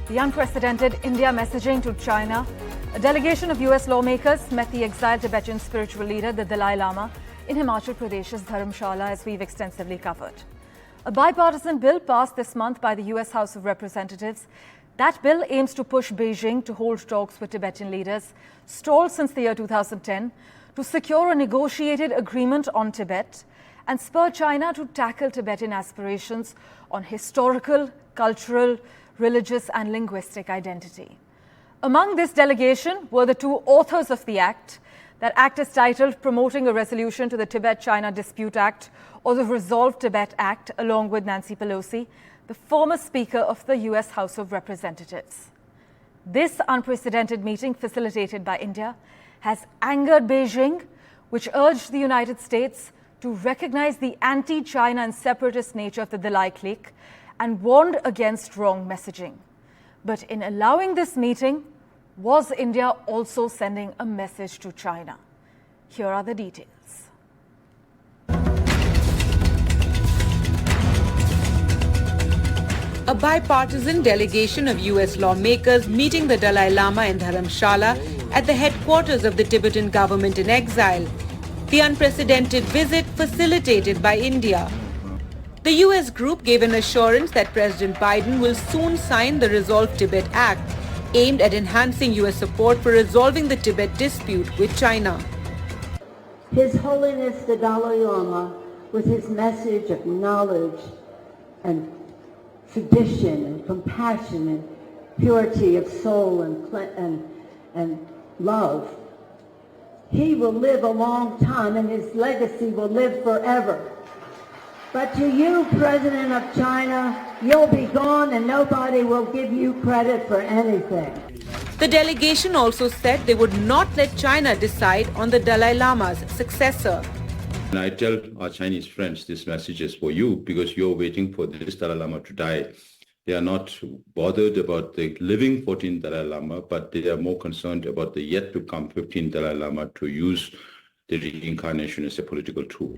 The unprecedented India messaging to China. A delegation of US lawmakers met the exiled Tibetan spiritual leader, the Dalai Lama, in Himachal Pradesh's Dharamshala, as we've extensively covered. A bipartisan bill passed this month by the US House of Representatives. That bill aims to push Beijing to hold talks with Tibetan leaders, stalled since the year 2010, to secure a negotiated agreement on Tibet and spur China to tackle Tibetan aspirations on historical, cultural, religious and linguistic identity. Among this delegation were the two authors of the act. That act is titled Promoting a Resolution to the Tibet-China Dispute Act, or the Resolve Tibet Act, along with Nancy Pelosi, the former Speaker of the US House of Representatives. This unprecedented meeting, facilitated by India, has angered Beijing, which urged the United States to recognize the anti-China and separatist nature of the Dalai clique and warned against wrong messaging. But in allowing this meeting, was India also sending a message to China? Here are the details. A bipartisan delegation of US lawmakers meeting the Dalai Lama in Dharamshala at the headquarters of the Tibetan government in exile. The unprecedented visit facilitated by India. The US group gave an assurance that President Biden will soon sign the Resolve Tibet Act, aimed at enhancing US support for resolving the Tibet dispute with China. His Holiness the Dalai Lama, with his message of knowledge and tradition and compassion and purity of soul and love, he will live a long time and his legacy will live forever. But to you, President of China, you'll be gone and nobody will give you credit for anything. The delegation also said they would not let China decide on the Dalai Lama's successor. And I tell our Chinese friends this message is for you because you're waiting for this Dalai Lama to die. They are not bothered about the living 14th Dalai Lama, but they are more concerned about the yet to come 15th Dalai Lama to use the reincarnation as a political tool.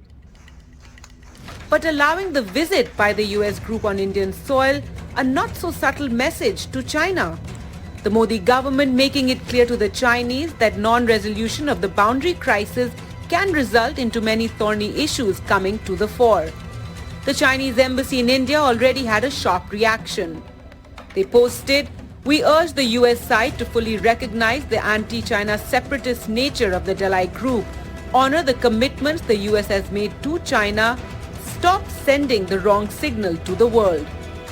But allowing the visit by the US group on Indian soil, a not so subtle message to China. The Modi government making it clear to the Chinese that non-resolution of the boundary crisis can result into many thorny issues coming to the fore. The Chinese embassy in India already had a sharp reaction. They posted, "We urge the US side to fully recognize the anti-China separatist nature of the Dalai group, honor the commitments the US has made to China, stop sending the wrong signal to the world."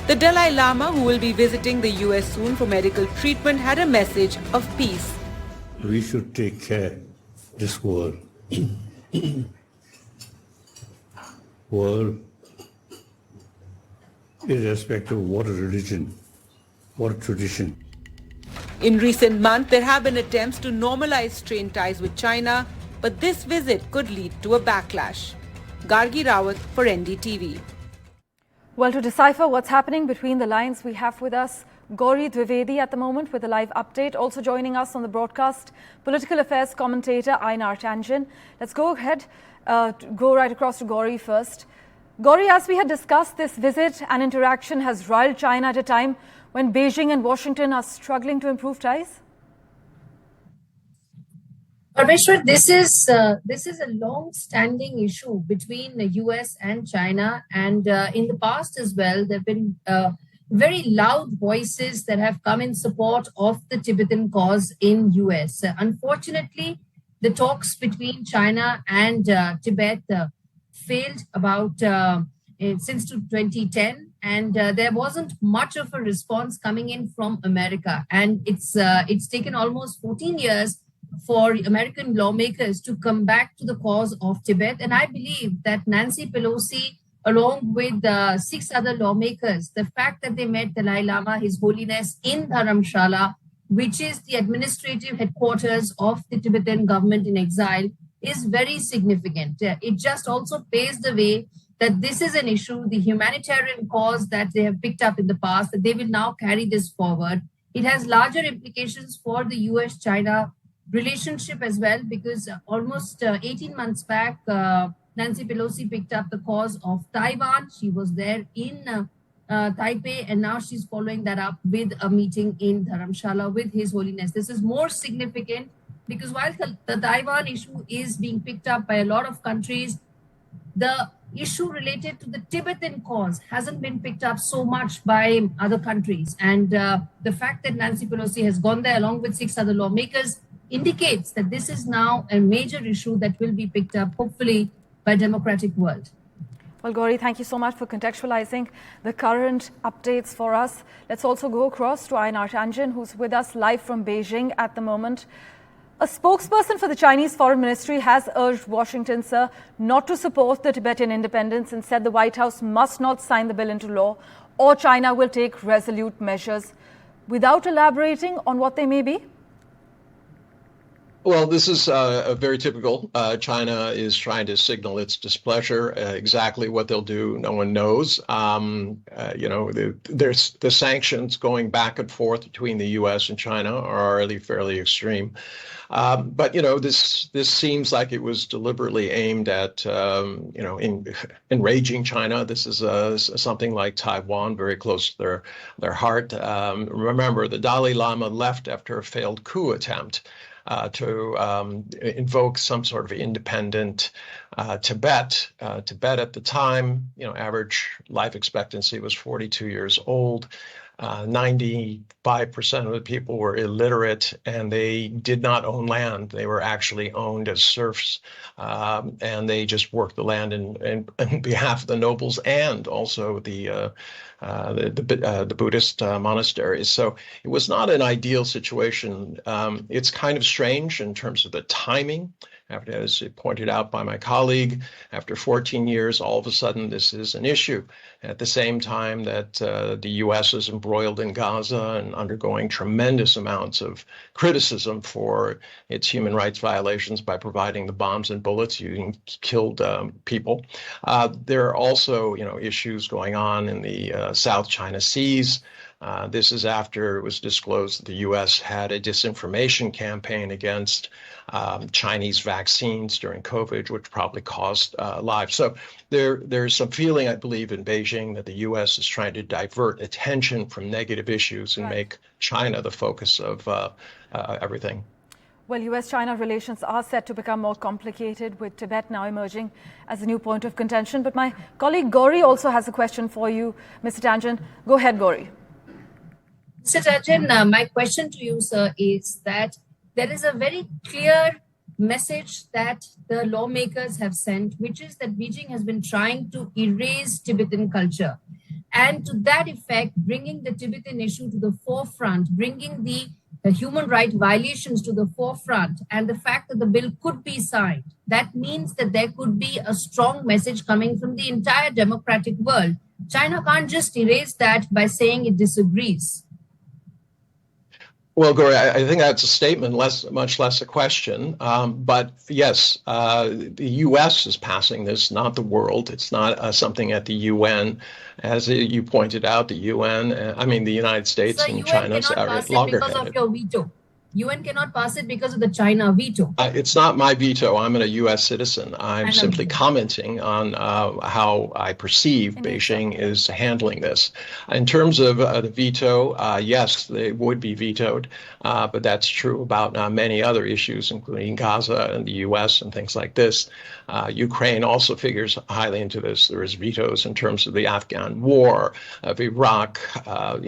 The Dalai Lama, who will be visiting the US soon for medical treatment, had a message of peace. We should take care of this world. World, irrespective of what religion, what tradition. In recent months, there have been attempts to normalize strained ties with China, but this visit could lead to a backlash. Gargi Rawat for NDTV. Well, to decipher what's happening between the lines, we have with us Gauri Dwivedi at the moment with a live update. Also joining us on the broadcast, political affairs commentator Ainar Tanjan. Let's go ahead, go right across to Gauri first. Gauri, as we had discussed, this visit and interaction has riled China at a time when Beijing and Washington are struggling to improve ties. Parmeshwar, this is a long-standing issue between the US and China, and in the past as well, there have been very loud voices that have come in support of the Tibetan cause in US. Unfortunately, the talks between China and Tibet failed about since 2010, and there wasn't much of a response coming in from America, and it's taken almost 14 years for American lawmakers to come back to the cause of Tibet. And I believe that Nancy Pelosi, along with 6 other lawmakers, the fact that they met Dalai Lama, His Holiness, in Dharamshala, which is the administrative headquarters of the Tibetan government in exile, is very significant. It just also paves the way that this is an issue, the humanitarian cause that they have picked up in the past, that they will now carry this forward. It has larger implications for the US-China relationship as well, because almost 18 months back, Nancy Pelosi picked up the cause of Taiwan. She was there in Taipei, and now she's following that up with a meeting in Dharamshala with His Holiness. This is more significant because while the Taiwan issue is being picked up by a lot of countries, the issue related to the Tibetan cause hasn't been picked up so much by other countries. And the fact that Nancy Pelosi has gone there along with 6 other lawmakers indicates that this is now a major issue that will be picked up, hopefully, by democratic world. Well, Gauri, thank you so much for contextualizing the current updates for us. Let's also go across to Ainar Tanjan, who's with us live from Beijing at the moment. A spokesperson for the Chinese Foreign Ministry has urged Washington, sir, not to support the Tibetan independence and said the White House must not sign the bill into law or China will take resolute measures. Without elaborating on what they may be? Well, this is very typical. China is trying to signal its displeasure. Exactly what they'll do, no one knows. There's the sanctions going back and forth between the U.S. and China are already fairly extreme. But this seems like it was deliberately aimed at enraging China. This is something like Taiwan, very close to their heart. Remember, the Dalai Lama left after a failed coup attempt to invoke some sort of independent Tibet. Tibet at the time, average life expectancy was 42 years old. 95% of the people were illiterate and they did not own land. They were actually owned as serfs, and they just worked the land in behalf of the nobles and also the Buddhist monasteries. So it was not an ideal situation. It's kind of strange in terms of the timing. As pointed out by my colleague, after 14 years, all of a sudden this is an issue. At the same time that the U.S. is embroiled in Gaza and undergoing tremendous amounts of criticism for its human rights violations by providing the bombs and bullets using killed people. There are also, issues going on in the South China Seas. This is after it was disclosed that the U.S. had a disinformation campaign against Chinese vaccines during COVID, which probably caused lives. So there's some feeling, I believe, in Beijing that the U.S. is trying to divert attention from negative issues and make China the focus of everything. Well, US-China relations are set to become more complicated, with Tibet now emerging as a new point of contention. But my colleague Gauri also has a question for you, Mr. Tanjan. Go ahead, Gauri. Mr. Tanjan, my question to you, sir, is that there is a very clear message that the lawmakers have sent, which is that Beijing has been trying to erase Tibetan culture. And to that effect, bringing the Tibetan issue to the forefront, bringing the human rights violations to the forefront, and the fact that the bill could be signed, that means that there could be a strong message coming from the entire democratic world. China can't just erase that by saying it disagrees. Well, Gauri, I think that's a statement, much less a question. But yes, the U.S. is passing this, not the world. It's not something at the UN. As you pointed out, the the United States and China's loggerheaded. Because of your veto. UN cannot pass it because of the China veto. It's not my veto. I'm a U.S. citizen. I'm simply commenting on how I perceive Beijing is handling this. In terms of the veto, yes, they would be vetoed, but that's true about many other issues, including Gaza and the U.S. and things like this. Ukraine also figures highly into this. There is vetoes in terms of the Afghan war, of Iraq, a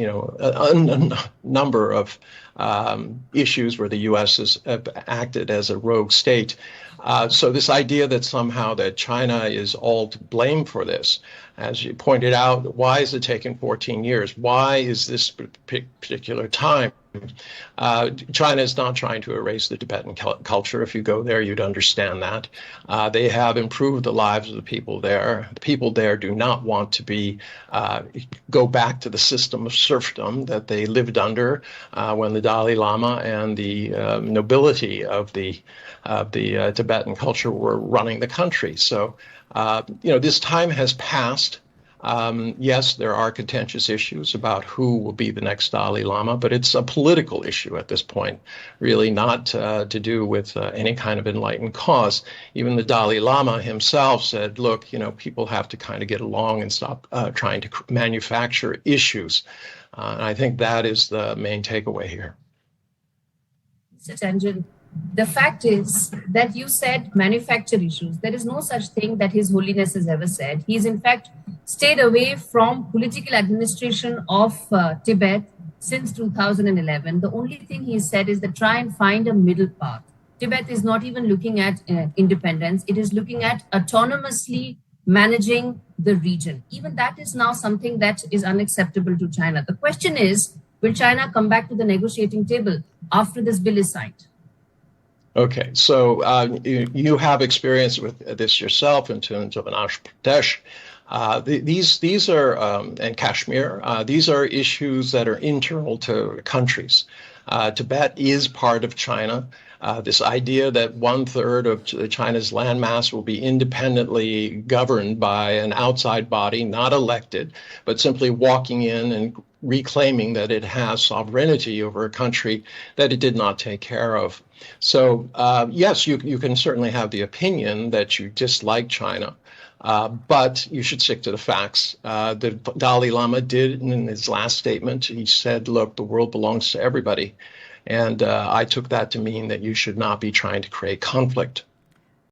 number of issues where the U.S. has acted as a rogue state. So this idea that somehow that China is all to blame for this, as you pointed out, why is it taking 14 years? Why is this particular time? China is not trying to erase the Tibetan culture. If you go there, you'd understand that. They have improved the lives of the people there. The people there do not want to go back to the system of serfdom that they lived under when the Dalai Lama and the nobility of the Tibetan culture were running the country. So, this time has passed. Yes, there are contentious issues about who will be the next Dalai Lama, but it's a political issue at this point, really not to do with any kind of enlightened cause. Even the Dalai Lama himself said, look, people have to kind of get along and stop trying to manufacture issues. And I think that is the main takeaway here. Mr. Tangent, the fact is that you said manufacture issues. There is no such thing that His Holiness has ever said. He's in fact stayed away from political administration of Tibet since 2011. The only thing he said is that try and find a middle path. Tibet is not even looking at independence. It is looking at autonomously managing the region. Even that is now something that is unacceptable to China. The question is, will China come back to the negotiating table after this bill is signed? Okay, so you have experience with this yourself in terms of Himachal Pradesh. These are, and Kashmir, these are issues that are internal to countries. Tibet is part of China. This idea that 1/3 of China's landmass will be independently governed by an outside body, not elected, but simply walking in and reclaiming that it has sovereignty over a country that it did not take care of. So yes, you can certainly have the opinion that you dislike China, but you should stick to the facts. The Dalai Lama did in his last statement, he said, look, the world belongs to everybody. And I took that to mean that you should not be trying to create conflict